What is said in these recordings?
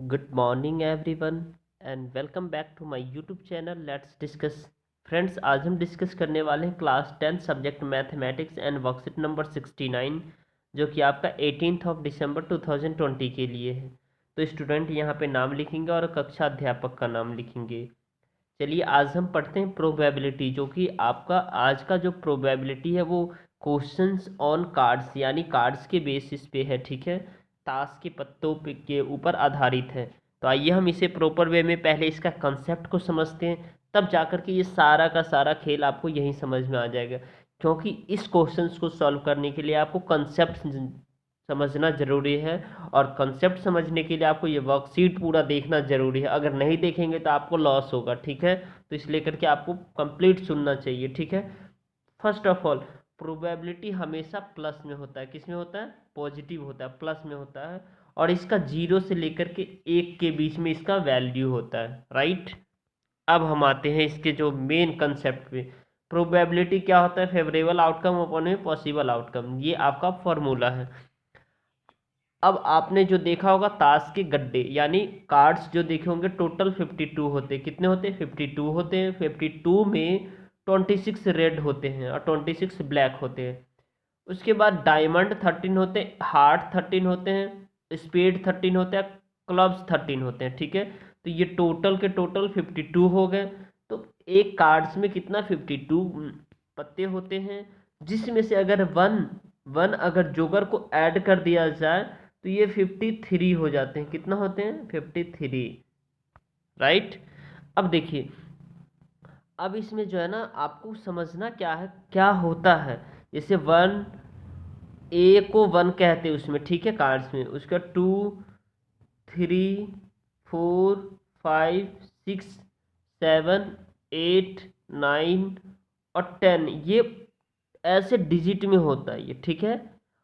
Good morning everyone and welcome back to my YouTube channel Let's Discuss। Friends, आज हम discuss करने वाले हैं class 10 subject mathematics and worksheet number 69, जो कि आपका 18 दिसंबर 2020 के लिए है। तो स्टूडेंट यहाँ पे नाम लिखेंगे और कक्षा अध्यापक का नाम लिखेंगे। चलिए आज हम पढ़ते हैं प्रोबेबिलिटी, जो कि आपका आज का जो प्रोबेबिलिटी है वो क्वेश्चंस ऑन कार्ड्स यानी कार्ड्स के बेसिस पे है। ठीक है, ताश के पत्तों पे के ऊपर आधारित है। तो आइए हम इसे प्रॉपर वे में पहले इसका कंसेप्ट को समझते हैं, तब जाकर के ये सारा का सारा खेल आपको यहीं समझ में आ जाएगा। क्योंकि इस क्वेश्चंस को सॉल्व करने के लिए आपको कंसेप्ट समझना ज़रूरी है, और कंसेप्ट समझने के लिए आपको ये वर्कशीट पूरा देखना ज़रूरी है। अगर नहीं देखेंगे तो आपको लॉस होगा। ठीक है, तो इसलिए करके आपको कंप्लीट सुनना चाहिए। ठीक है, फर्स्ट ऑफ ऑल प्रोबेबिलिटी हमेशा प्लस में होता है। किस में होता है? पॉजिटिव होता है, प्लस में होता है। और इसका जीरो से लेकर के एक के बीच में इसका वैल्यू होता है। राइट, अब हम आते हैं इसके जो मेन कंसेप्ट पे। प्रोबेबिलिटी क्या होता है? फेवरेबल आउटकम अपॉन में पॉसिबल आउटकम, ये आपका फॉर्मूला है। अब आपने जो देखा होगा ताश के गड्ढे यानी कार्ड्स जो देखे होंगे, टोटल 52 होते हैं। कितने होते हैं? 52 होते हैं। 52 में 26 रेड होते हैं और 26 ब्लैक होते हैं। उसके बाद डायमंड 13 होते हैं, हार्ट 13 होते हैं, स्पेड 13 होते हैं, क्लब्स 13 होते हैं। ठीक है, तो ये टोटल के टोटल 52 हो गए। तो एक कार्ड्स में कितना? 52 पत्ते होते हैं, जिसमें से अगर वन वन अगर जोकर को ऐड कर दिया जाए तो ये 53 हो जाते हैं। कितना होते हैं? 53। राइट, अब देखिए, अब इसमें जो है ना आपको समझना क्या है, क्या होता है। जैसे वन, ए को वन कहते हैं उसमें, ठीक है, कार्ड्स में। उसका 2, 3, 4, 5, 6, 7, 8, 9 और 10, ये ऐसे डिजिट में होता है ये। ठीक है,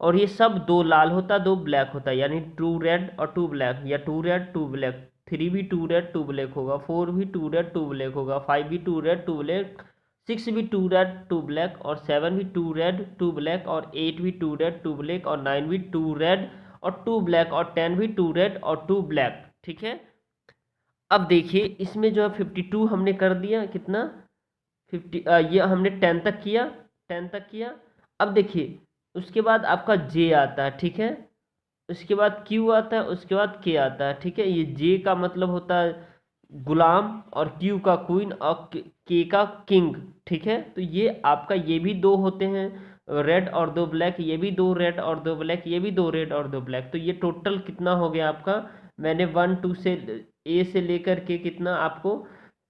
और ये सब दो लाल होता है, दो ब्लैक होता है, यानी टू रेड और टू ब्लैक, या two red two black. Three भी टू रेड टू ब्लैक होगा, फोर भी टू रेड टू ब्लैक होगा, फाइव भी two red two black, six भी टू रेड टू ब्लैक, और सेवन भी टू रेड टू ब्लैक, और एट भी टू रेड टू ब्लैक, और नाइन भी टू रेड और टू ब्लैक, और 10 भी टू रेड और टू ब्लैक। ठीक है, अब देखिए इसमें जो है 52 हमने कर दिया। कितना? 50, ये हमने 10 तक किया, 10 तक किया। अब देखिए उसके बाद आपका जे आता है। ठीक है, उसके बाद क्यू आता है, उसके बाद के आता है। ठीक है, ये जे का मतलब होता है गुलाम, और क्यू का क्वीन, और के का किंग। ठीक है, तो ये आपका ये भी दो होते हैं, रेड और दो ब्लैक, ये भी दो रेड और दो ब्लैक, ये भी दो रेड और दो ब्लैक। तो ये टोटल कितना हो गया आपका? मैंने 1 2 से ए से लेकर के कितना आपको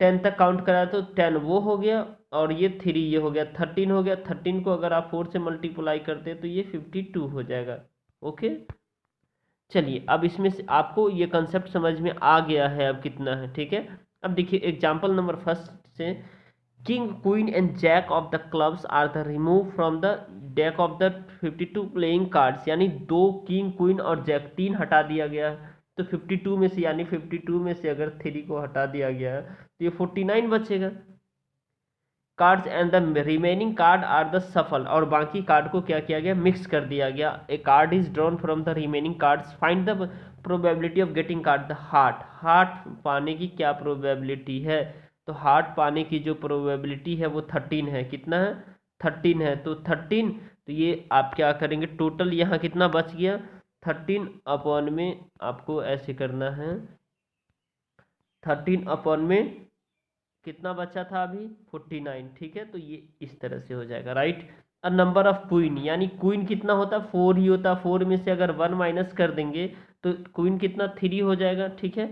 10 तक काउंट करा, तो 10 वो हो गया, और ये 3 ये हो गया, 13 हो गया। 13 को अगर आप 4 से मल्टीप्लाई करते हैं तो ये 52 हो जाएगा। ओके, चलिए अब इसमें से आपको ये कंसेप्ट समझ में आ गया है अब कितना है। ठीक है, अब देखिए एग्जांपल नंबर फर्स्ट से, king queen and jack of the clubs are the remove from the deck of the 52 playing cards, यानी दो किंग क्वीन और जैक, तीन हटा दिया गया है। तो 52 में से, यानी 52 में से अगर 3 को हटा दिया गया है तो ये 49 बचेगा। Cards and the remaining card are the shuffle, और बाकी कार्ड को क्या किया गया? मिक्स कर दिया गया। A card is drawn from the remaining cards, find the probability of getting card the heart. Heart पाने की क्या प्रोबेबिलिटी है? तो हार्ट पाने की जो प्रोबेबिलिटी है वो 13 है। कितना है? 13 है। तो 13, तो ये आप क्या करेंगे, टोटल यहाँ कितना बच गया? 13 अपॉन में आपको ऐसे करना है, 13 अपॉन में कितना बचा था अभी? 49। ठीक है, तो ये इस तरह से हो जाएगा। राइट, और नंबर ऑफ क्वीन, यानी क्वीन कितना होता? 4 ही होता। 4 में से अगर 1 माइनस कर देंगे तो क्वीन कितना? 3 हो जाएगा। ठीक है,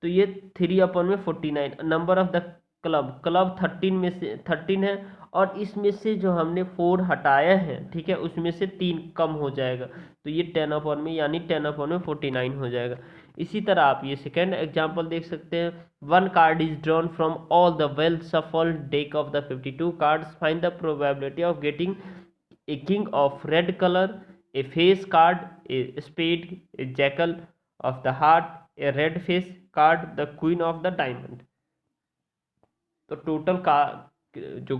तो ये 3 अपॉन में 49। Number of the club, club 13 में से 13 है, और इसमें से जो हमने 4 हटाया है, ठीक है, उसमें से 3 कम हो जाएगा, तो ये 10 अपॉन में, यानी 10 अपॉन में 49 हो जाएगा। इसी तरह आप ये सेकेंड एग्जाम्पल देख सकते हैं। One card is drawn from all the well shuffled deck of the 52 cards, find the probability of getting a king of red colour, a face card, a spade, a jackal of the heart, a red face card, the queen of the diamond. तो total का जो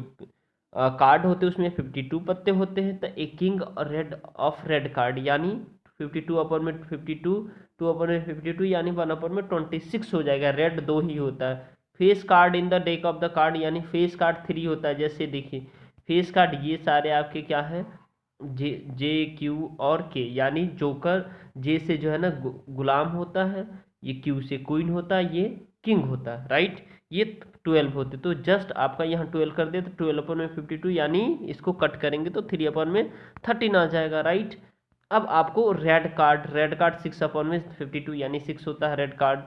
card होते हैं उसमें 52 पत्ते होते हैं। तो a king rid of red card, यानी 52 अपॉन में 52, 2/52 यानी 1/26 हो जाएगा। रेड 2 ही होता है। Face card in the deck of the card यानी फेस कार्ड 3 होता है। जैसे देखिए फेस कार्ड ये सारे आपके क्या है, जे जे क्यू और के, यानी जोकर जे से जो है ना गुलाम होता है, ये क्यू से क्वीन होता है, ये किंग होता है, राइट। ये 12 होते, तो जस्ट आपका यहाँ 12 कर दे तो 12/52 यानी इसको कट करेंगे तो 3/13 आ जाएगा, राइट। अब आपको रेड कार्ड 6/52 यानी 6 होता है red card,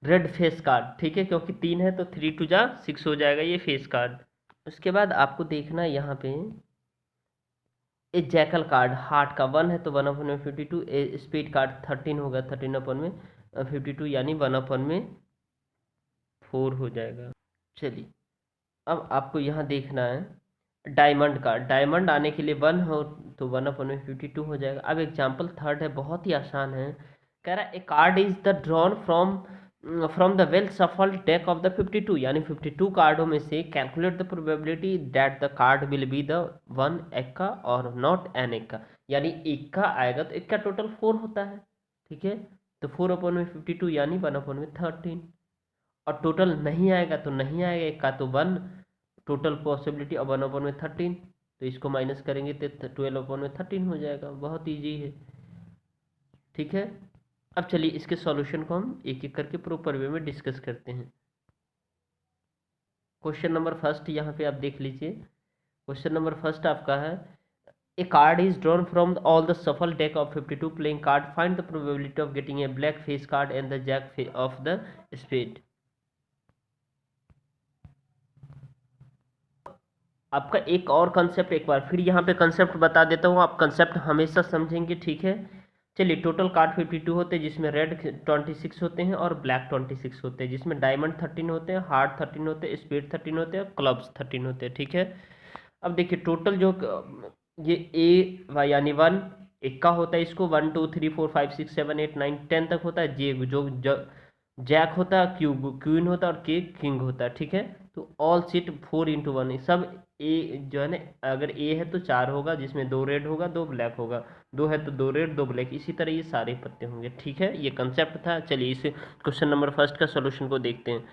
red face card, ठीक है, क्योंकि 3 है तो 3 2 जा 6 हो जाएगा ये फेस कार्ड। उसके बाद आपको देखना है यहाँ पे ए जैकल कार्ड हार्ट का 1 है तो 1/52, ए स्पीड कार्ड 13 होगा 13/52 यानी 1/4 हो जाएगा। चलिए अब आपको यहाँ देखना है डायमंड का, डायमंड आने के लिए 1 हो तो 1/52 हो जाएगा। अब एग्जाम्पल थर्ड है, बहुत ही आसान है। कह रहा है a card is the drawn from the well shuffled deck of the 52 यानी 52 कार्डों में से calculate the probability that the card will be the one एक्का और नॉट एन एक्का, यानी एक्का आएगा तो एक्का टोटल 4 होता है, ठीक है, तो 4/52 यानी 1/13, और टोटल नहीं आएगा तो नहीं आएगा, एक्का तो 1, टोटल पॉसिबिलिटी अब 1/13, तो इसको माइनस करेंगे तो 12/13 हो जाएगा। बहुत ईजी है, ठीक है। अब चलिए इसके सॉल्यूशन को हम एक एक करके प्रॉपर वे में डिस्कस करते हैं। क्वेश्चन नंबर फर्स्ट यहाँ पे आप देख लीजिए। क्वेश्चन नंबर फर्स्ट आपका है a card is drawn from all the shuffle deck of 52 playing card, find the probability of getting a black face card and the jack of the spade. आपका एक और कंसेप्ट, एक बार फिर यहाँ पे concept बता देता हूँ, आप कंसेप्ट हमेशा समझेंगे, ठीक है। चलिए टोटल कार्ड 52 होते हैं जिसमें रेड 26 होते हैं और ब्लैक 26 होते हैं, जिसमें डायमंड 13 होते हैं, हार्ट 13 होते हैं, स्पेड 13 होते हैं, क्लब्स 13 होते हैं, ठीक है। अब देखिए टोटल जो ये ए यानी 1 इक्का होता है, इसको 1 2 3 4 5 6 7 8 9 10 तक होता है। जे जो जैक होता है, क्वीन होता है और के किंग होता है, ठीक है। तो ऑल सीट 4x1 सब ए जो है ना, अगर ए है तो 4 होगा जिसमें 2 रेड होगा 2 ब्लैक होगा, 2 है तो 2 रेड 2 ब्लैक, इसी तरह ये सारे पत्ते होंगे, ठीक है। ये कंसेप्ट था। चलिए इस क्वेश्चन नंबर फर्स्ट का सोल्यूशन को देखते हैं।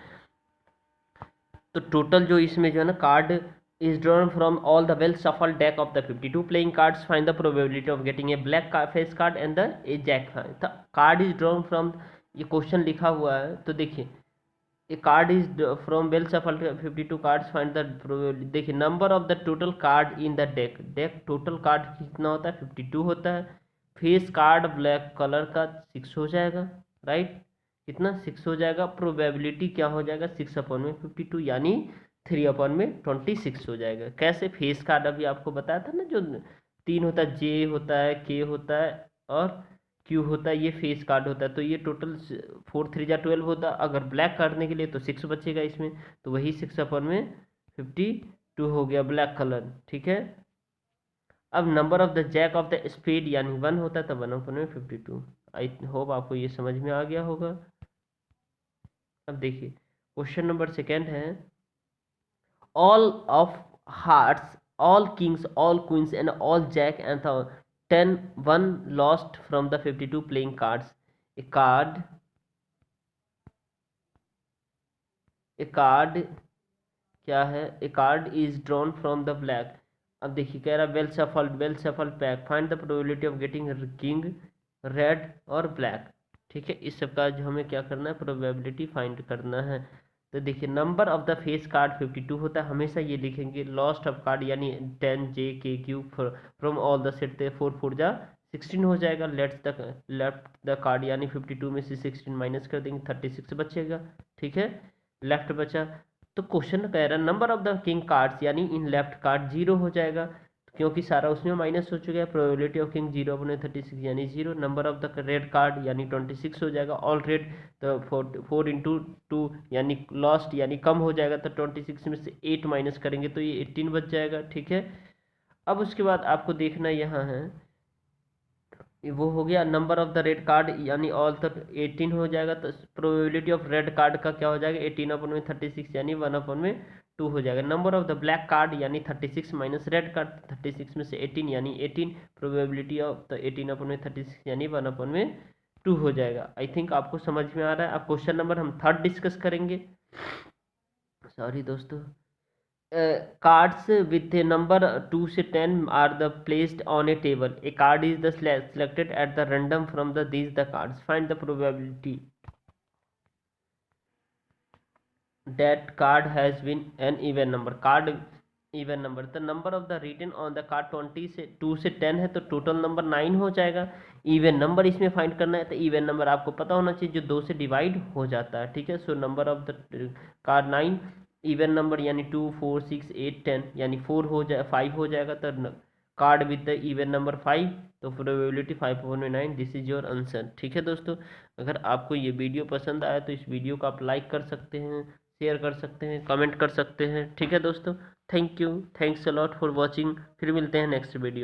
तो टोटल जो इसमें जो है ना card is drawn from all the well shuffled deck of the 52 playing cards, find the probability of getting a black face card and the a jack the card is drawn from, ये question लिखा हुआ है तो देखिए a card is from well shuffled 52 cards, find the probability, देखिए number of the total card in the deck total card कितना होता है 52 होता है, फेस कार्ड ब्लैक कलर का 6 हो जाएगा, राइट, कितना 6 हो जाएगा, प्रोबेबिलिटी क्या हो जाएगा 6/52 यानी 3/26 हो जाएगा। कैसे, फेस कार्ड अभी आपको बताया था ना, जो 3 होता है, जे होता है, के होता है और क्यू होता है, ये फेस कार्ड होता है। तो ये टोटल 4 3 जा 12 होता है। अगर ब्लैक काटने के लिए तो 6 बचेगा इसमें, तो वही 6/52 हो गया ब्लैक कलर, ठीक है। अब number of the jack of the spade यानी 1 होता है, तो 1/52। आई होप आपको ये समझ में आ गया होगा। अब देखिए क्वेश्चन नंबर सेकेंड है all of hearts, all kings, all queens and all jack and the 10 1 lost from the 52 playing cards. A card क्या है, a card is drawn from the black. अब देखिए कह रहा है well shuffled pack, find the probability of getting king red और black, ठीक है। इस सब का जो हमें क्या करना है, प्रोबेबिलिटी फाइंड करना है। तो देखिए number of the face card 52 होता है, हमेशा ये लिखेंगे। लॉस्ट ऑफ कार्ड यानी 10 जे के Q from all the set 4 4 जा 16 हो जाएगा। लेफ्ट द कार्ड यानी 52 में से 16 माइनस कर देंगे, 36 बचेगा, ठीक है, लेफ्ट बचा। तो क्वेश्चन कह रहा है number of the king cards यानी इन लेफ्ट कार्ड 0 हो जाएगा, क्योंकि सारा उसमें माइनस हो चुका है। प्रोबेबिलिटी ऑफ किंग 0/36 यानी 0। Number of the red card यानी 26 हो जाएगा, ऑल रेड, तो 4 × 2 यानी लॉस्ट यानी कम हो जाएगा, तो 26 में से 8 माइनस करेंगे तो ये 18 बच जाएगा, ठीक है। अब उसके बाद आपको देखना यहाँ है, वो हो गया number of the red card यानी ऑल तक 18 हो जाएगा, तो प्रोबेबिलिटी ऑफ रेड कार्ड का क्या हो जाएगा 18/36 यानी 1/2 हो जाएगा। Number of the black card यानी 36 माइनस रेड कार्ड, 36 में से 18 यानी 18, प्रोबेबिलिटी ऑफ द 18/36 यानी 1/2 2 हो जाएगा। आई थिंक आपको समझ में आ रहा है। अब क्वेश्चन नंबर हम थर्ड डिस्कस करेंगे। सॉरी दोस्तों। कार्ड्स विथ ए नंबर 2 से 10 are the placed on a table. A card is the selected at the random from the these the cards. Find the probability that card has been an even number. Card even number, the number of the written on the card 20 से 2 से 10 है, तो total number 9 हो जाएगा। Even number इसमें find करना है, तो इवन नंबर आपको पता होना चाहिए जो 2 से डिवाइड हो जाता है, ठीक है। So number of the card 9, even number यानी 2 4 6 8 10 यानी 4 हो जाए 5 हो जाएगा, तो card with the even number 5, तो probability 5/9। This is your answer, ठीक है दोस्तों। अगर आपको ये वीडियो पसंद आया तो इस वीडियो को आप लाइक कर सकते हैं, शेयर कर सकते हैं, कमेंट कर सकते हैं, ठीक है दोस्तों। Thank you, thanks a lot for watching. फिर मिलते हैं नेक्स्ट वीडियो।